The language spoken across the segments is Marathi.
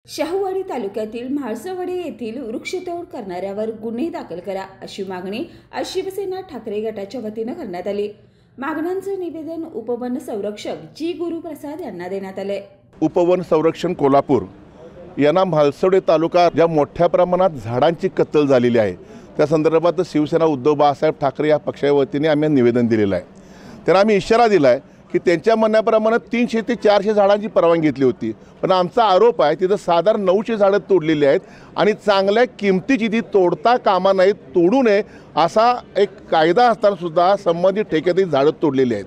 शाहूवाडी तालुक्यातील म्हाळसवाडी येथील वृक्षतोड करणाऱ्यावर गुन्हे दाखल करा अशी मागणी आज शिवसेना ठाकरे गटाच्या वतीने करण्यात आली। मागण्यांचे निवेदन उपवन संरक्षक जी गुरुप्रसाद यांना देण्यात आले। उपवन संरक्षण कोल्हापूर यांना म्हाळसवाडी तालुका ज्या मोठ्या प्रमाणात झाडांची कत्तल झालेली आहे त्या संदर्भात शिवसेना उद्धव बाळासाहेब ठाकरे या पक्षाच्या वतीने आम्ही निवेदन दिलेलं आहे। त्यांना आम्ही इशारा दिला आहे की त्यांच्या म्हणण्याप्रमाणे 300 ते 400 झाडांची परवानगी घेतली होती, पण आमचा आरोप आहे तिथं साधारण 900 झाडं तोडलेली आहेत आणि चांगल्या किमतीची ती तोडता कामा नाहीत, तोडू नये असा एक कायदा असताना सुद्धा संबंधित ठेकेदारी झाडं तोडलेली आहेत।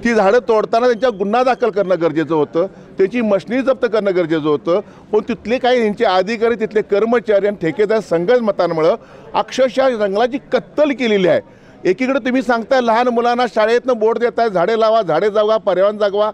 ती झाडं तोडताना त्यांच्या गुन्हा दाखल करणं गरजेचं होतं, त्यांची मशिनरी जप्त करणं गरजेचं होतं, पण तिथले काही त्यांचे अधिकारी तिथले कर्मचारी आणि ठेकेदार संगनमतांमुळे अक्षरशः जंगलाची कत्तल केलेली आहे। एकीकडे तुम्ही सांगताय लहान मुलांना शाळेतनं बोर्ड देताय झाडे लावा, झाडे जगवा, पर्यावरण जगवा।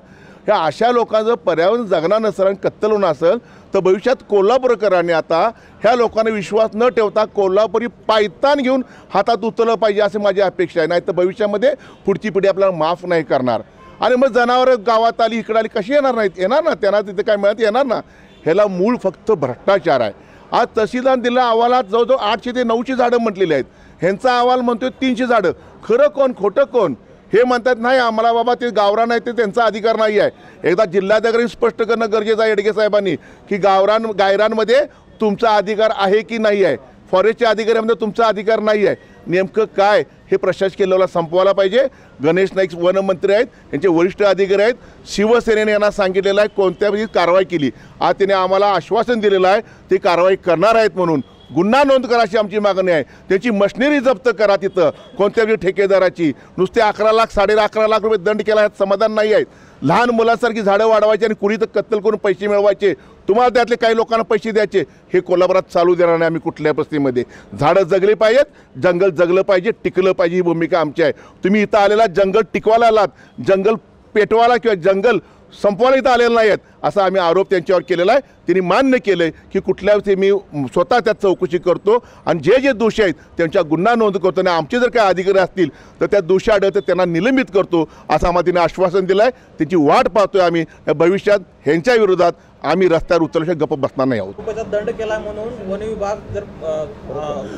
ह्या अशा लोकांचं पर्यावरण जगणार नसेल आणि कत्तल होणं असेल तर भविष्यात कोल्हापूरकरांनी आता ह्या लोकांना विश्वास न ठेवता कोल्हापुरी पायतान घेऊन हातात उचललं पाहिजे अशी माझी अपेक्षा आहे। नाही तर भविष्यामध्ये पुढची पिढी आपल्याला माफ नाही करणार आणि मग जनावरं गावात आली इकडे आली कशी येणार नाहीत, येणार ना, त्यांना तिथे काय मिळत येणार ना। ह्याला मूळ फक्त भ्रष्टाचार आहे। आज तहसीलदार दिलेल्या अहवालात जवळजवळ 800 ते 900 झाडं म्हटलेली आहेत, ह्यांचा अहवाल म्हणतोय 300 झाडं। खरं कोण खोटं कोण? हे म्हणतात नाही आम्हाला बाबा ते गावरान आहे ते त्यांचा अधिकार नाही आहे। एकदा जिल्हाधिकारी स्पष्ट करणं गरजेचं आहे येडगे साहेबांनी की गायरांमध्ये तुमचा अधिकार आहे की नाही आहे, फॉरेस्टच्या अधिकाऱ्यांमध्ये तुमचा अधिकार नाही आहे, नेमकं काय हे प्रशासकीय लेवलला संपवायला पाहिजे। गणेश नाईक वनमंत्री आहेत, त्यांचे वरिष्ठ अधिकारी आहेत, शिवसेनेने यांना सांगितलेलं आहे कोणत्याही कारवाई केली आज त्यांनी आम्हाला आश्वासन दिलेलं आहे ती कारवाई करणार आहेत म्हणून गुन्हा नोंद करा अशी आमची मागणी आहे। त्याची मशिनरी जप्त करा, तिथं कोणत्याही ठेकेदाराची नुसते 11 लाख 11.5 लाख रुपये दंड केला यात समाधान नाही आहे। लहान मुलांसारखी झाडं वाढवायची आणि कुणी तर कत्तल करून पैसे मिळवायचे, तुम्हाला त्यातले काही लोकांना पैसे द्यायचे, हे कोल्हापुरात चालू देणार नाही आम्ही कुठल्या परिस्थितीमध्ये। झाडं जगली पाहिजेत, जंगल जगलं पाहिजे, टिकलं पाहिजे, ही भूमिका आमची आहे। तुम्ही इथं आलेला जंगल टिकवायला आलात, जंगल पेटवायला किंवा जंगल संपवायला इथं आलेलं नाही आहेत असा आम्ही आरोप त्यांच्यावर केलेला आहे। त्यांनी मान्य केलं आहे की कुठल्या मी स्वतः त्यात चौकशी करतो आणि जे जे दोषी आहेत त्यांच्या गुन्हा नोंद करतो आणि आमचे जर काही अधिकारी असतील तर त्या दोषी आढळतं त्यांना निलंबित करतो असं आम्हाला तिने आश्वासन दिलं आहे। त्याची वाट पाहतोय आम्ही। भविष्यात ह्यांच्या विरोधात आम्ही रस्त्यावर उतरल्याशिवाय गप्प बसणार नाही आहोत। दंड केला म्हणून वन विभाग जर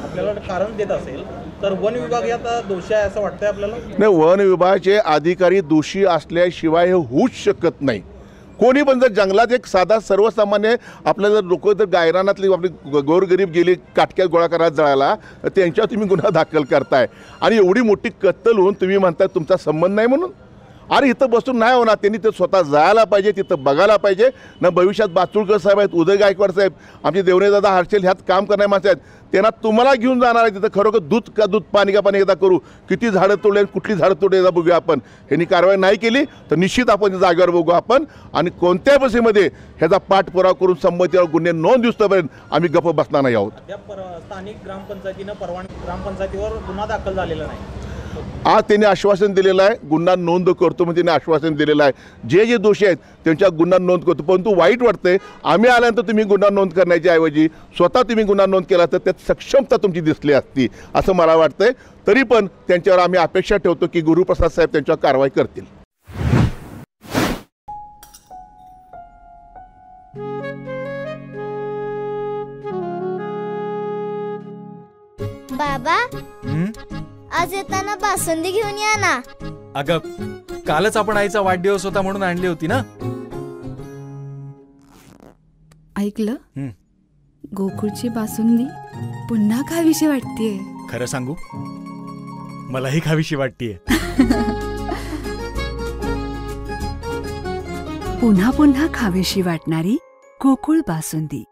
आपल्याला कारण देत असेल तर वन विभाग यात दोषी आहे असं वाटतंय आपल्याला? नाही, वन विभागाचे अधिकारी दोषी असल्याशिवाय हे होऊच शकत नाही। कोणी पण जर जंगलात एक साधा सर्वसामान्य आपल्या जर लोक जर गायरानातली आपली गोरगरीब गेली काटक्यात गोळा करायला जळायला त्यांच्यावर तुम्ही गुन्हा दाखल करताय आणि एवढी मोठी कत्तल होऊन तुम्ही म्हणताय तुमचा संबंध नाही म्हणून। अरे इथं बसून नाही होणार, त्यांनी ते स्वतः जायला पाहिजे, तिथं बघायला पाहिजे ना। भविष्यात बाचुळकर साहेब आहेत, उदय गायकवाड साहेब, आमचे देवनेदादा हर्षेल ह्यात काम करणारे माणसं आहेत, त्यांना तुम्हाला घेऊन जाणार आहे तिथं खरोखर दूध का दूध पाणी का पाणी एकदा करू, किती झाडं तोडले कुठली झाडं तोडले एकदा बघूया आपण। ह्यांनी कारवाई नाही केली तर निश्चित आपण जागेवर बघू आपण आणि कोणत्या परिस्थितीमध्ये ह्याचा पाठपुरावा करून संमतीवर गुन्हे नोंद दिसतोपर्यंत आम्ही गप्प बसणार नाही आहोत। स्थानिक ग्रामपंचायतीनं ग्रामपंचायतीवर गुन्हा दाखल झालेला नाही, आज त्यांनी आश्वासन दिलेलं आहे गुन्हा नोंद करतो म्हणून त्यांनी आश्वासन दिलेलं आहे। जे जे दोषी आहेत त्यांच्या गुन्हा नोंद करतो, परंतु वाईट वाटतंय आम्ही आल्यानंतर तुम्ही गुन्हा नोंद करण्याच्या ऐवजी स्वतः तुम्ही गुन्हा नोंद केला तर त्यात सक्षमता तुमची दिसली असती असं मला वाटतंय। तरी पण त्यांच्यावर आम्ही अपेक्षा ठेवतो की गुरुप्रसाद साहेब त्यांच्यावर कारवाई करतील। बाबा आज येताना बासुंदी घेऊन या ना। अगं कालच आपण आईचा वाढदिवस होता म्हणून आणली होती ना। ऐकलं, गोकुळची बासुंदी पुन्हा खावीशी वाटतेय। खरं सांगू मलाही खावीशी वाटतेय। पुन्हा पुन्हा खावीशी वाटणारी गोकुळ बासुंदी।